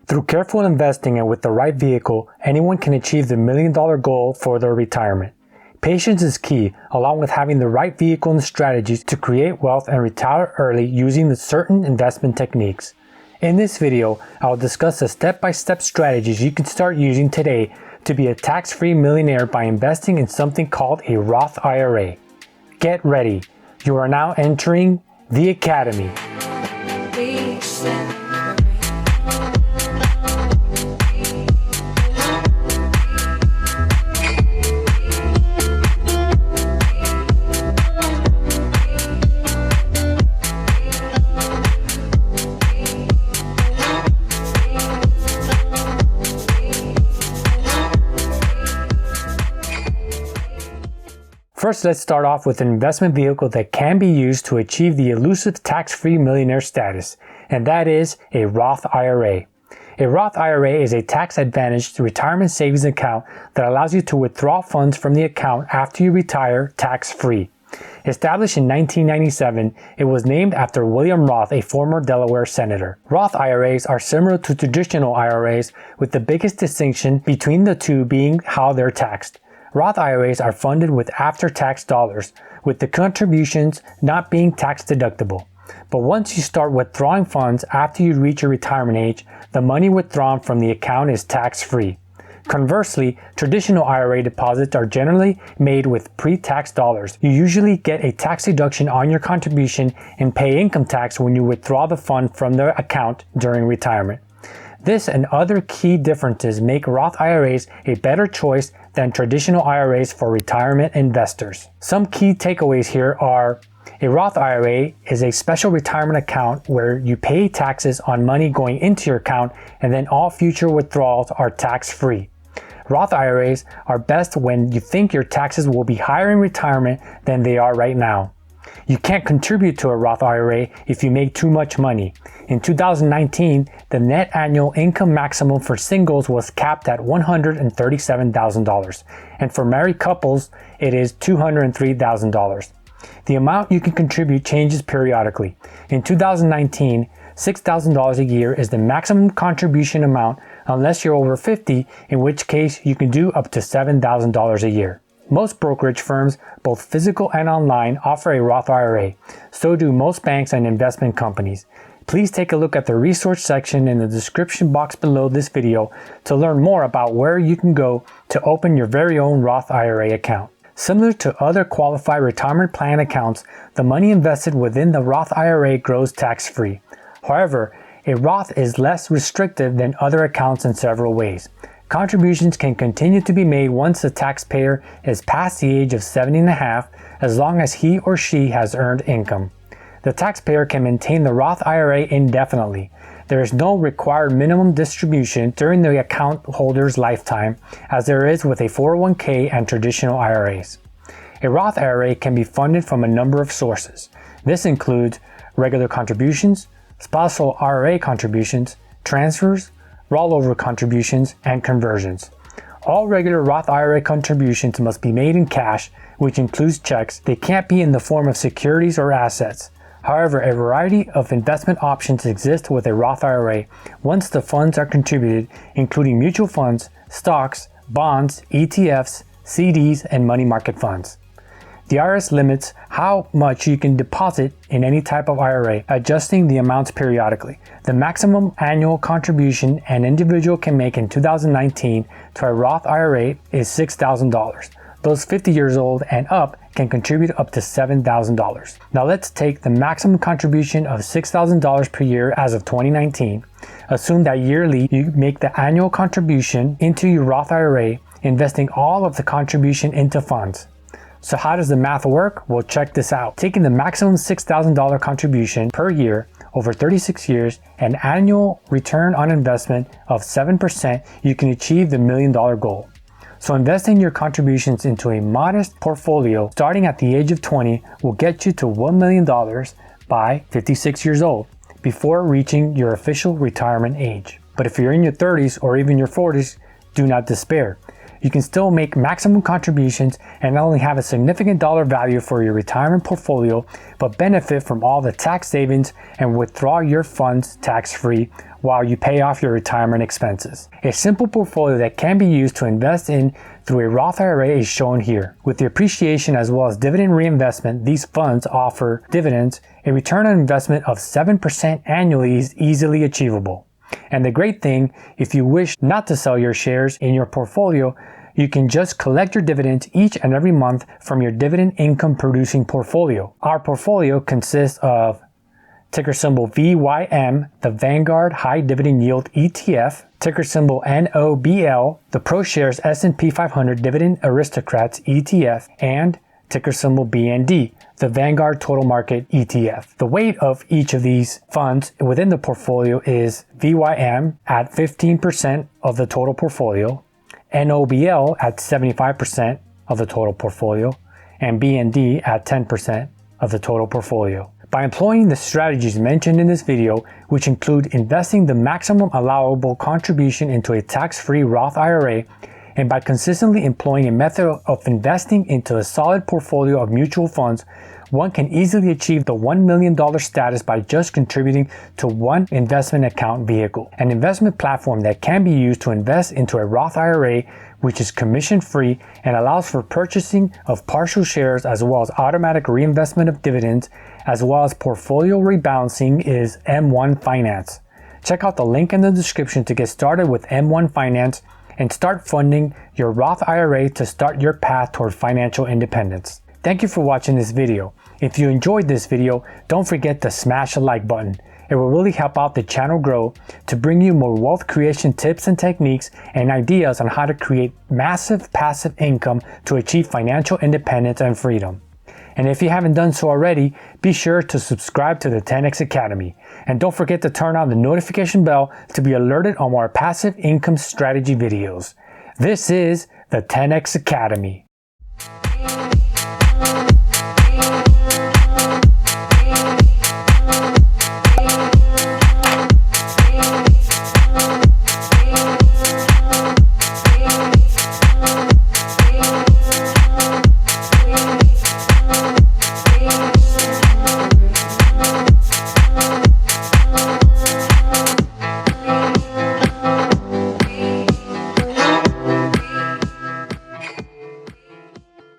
Through careful investing and with the right vehicle, anyone can achieve the $1 million goal for their retirement. Patience is key, along with having the right vehicle and strategies to create wealth and retire early using the certain investment techniques. In this video, I will discuss the step-by-step strategies you can start using today to be a tax-free millionaire by investing in something called a Roth IRA. Get ready. You are now entering the Academy. First, let's start off with an investment vehicle that can be used to achieve the elusive tax-free millionaire status, and that is a Roth IRA. A Roth IRA is a tax-advantaged retirement savings account that allows you to withdraw funds from the account after you retire tax-free. Established in 1997, it was named after William Roth, a former Delaware Senator. Roth IRAs are similar to traditional IRAs, with the biggest distinction between the two being how they're taxed. Roth IRAs are funded with after-tax dollars, with the contributions not being tax-deductible. But once you start withdrawing funds after you reach your retirement age, the money withdrawn from the account is tax-free. Conversely, traditional IRA deposits are generally made with pre-tax dollars. You usually get a tax deduction on your contribution and pay income tax when you withdraw the fund from the account during retirement. This and other key differences make Roth IRAs a better choice than traditional IRAs for retirement investors. Some key takeaways here are: a Roth IRA is a special retirement account where you pay taxes on money going into your account, and then all future withdrawals are tax-free. Roth IRAs are best when you think your taxes will be higher in retirement than they are right now. You can't contribute to a Roth IRA if you make too much money. In 2019, the net annual income maximum for singles was capped at $137,000, and for married couples, it is $203,000. The amount you can contribute changes periodically. In 2019, $6,000 a year is the maximum contribution amount unless you're over 50, in which case you can do up to $7,000 a year. Most brokerage firms, both physical and online, offer a Roth IRA. So do most banks and investment companies. Please take a look at the resource section in the description box below this video to learn more about where you can go to open your very own Roth IRA account. Similar to other qualified retirement plan accounts, the money invested within the Roth IRA grows tax-free. However, a Roth is less restrictive than other accounts in several ways. Contributions can continue to be made once the taxpayer is past the age of 70.5, as long as he or she has earned income. The taxpayer can maintain the Roth IRA indefinitely. There is no required minimum distribution during the account holder's lifetime, as there is with a 401k and traditional IRAs. A Roth IRA can be funded from a number of sources. This includes regular contributions, spousal IRA contributions, transfers, rollover contributions, and conversions. All regular Roth IRA contributions must be made in cash, which includes checks. They can't be in the form of securities or assets. However, a variety of investment options exist with a Roth IRA once the funds are contributed, including mutual funds, stocks, bonds, ETFs, CDs, and money market funds. The IRS limits how much you can deposit in any type of IRA, adjusting the amounts periodically. The maximum annual contribution an individual can make in 2019 to a Roth IRA is $6,000. Those 50 years old and up can contribute up to $7,000. Now let's take the maximum contribution of $6,000 per year as of 2019. Assume that yearly you make the annual contribution into your Roth IRA, investing all of the contribution into funds. So how does the math work? Well, check this out. Taking the maximum $6,000 contribution per year over 36 years, an annual return on investment of 7%, you can achieve the $1 million goal. So investing your contributions into a modest portfolio starting at the age of 20 will get you to $1 million by 56 years old, before reaching your official retirement age. But if you're in your 30s or even your 40s, do not despair. you can still make maximum contributions and not only have a significant dollar value for your retirement portfolio, but benefit from all the tax savings and withdraw your funds tax-free while you pay off your retirement expenses. A simple portfolio that can be used to invest in through a Roth IRA is shown here. With the appreciation as well as dividend reinvestment, these funds offer dividends. A return on investment of 7% annually is easily achievable. And the great thing, if you wish not to sell your shares in your portfolio, you can just collect your dividends each and every month from your dividend income producing portfolio. Our portfolio consists of ticker symbol VYM, the Vanguard High Dividend Yield ETF, ticker symbol NOBL, the ProShares S&P 500 Dividend Aristocrats ETF, and ticker symbol BND, the Vanguard Total Market ETF. The weight of each of these funds within the portfolio is VYM at 15% of the total portfolio, NOBL at 75% of the total portfolio, and BND at 10% of the total portfolio. By employing the strategies mentioned in this video, which include investing the maximum allowable contribution into a tax-free Roth IRA, and by consistently employing a method of investing into a solid portfolio of mutual funds, one can easily achieve the $1 million status by just contributing to one investment account vehicle, an investment platform that can be used to invest into a Roth IRA, which is commission-free and allows for purchasing of partial shares as well as automatic reinvestment of dividends, as well as portfolio rebalancing is M1 Finance. Check out the link in the description to get started with M1 Finance and start funding your Roth IRA to start your path toward financial independence. Thank you for watching this video. If you enjoyed this video, don't forget to smash the like button. It will really help out the channel grow to bring you more wealth creation tips and techniques and ideas on how to create massive passive income to achieve financial independence and freedom. And if you haven't done so already, be sure to subscribe to the 10X Academy. And don't forget to turn on the notification bell to be alerted on more passive income strategy videos. This is the 10X Academy.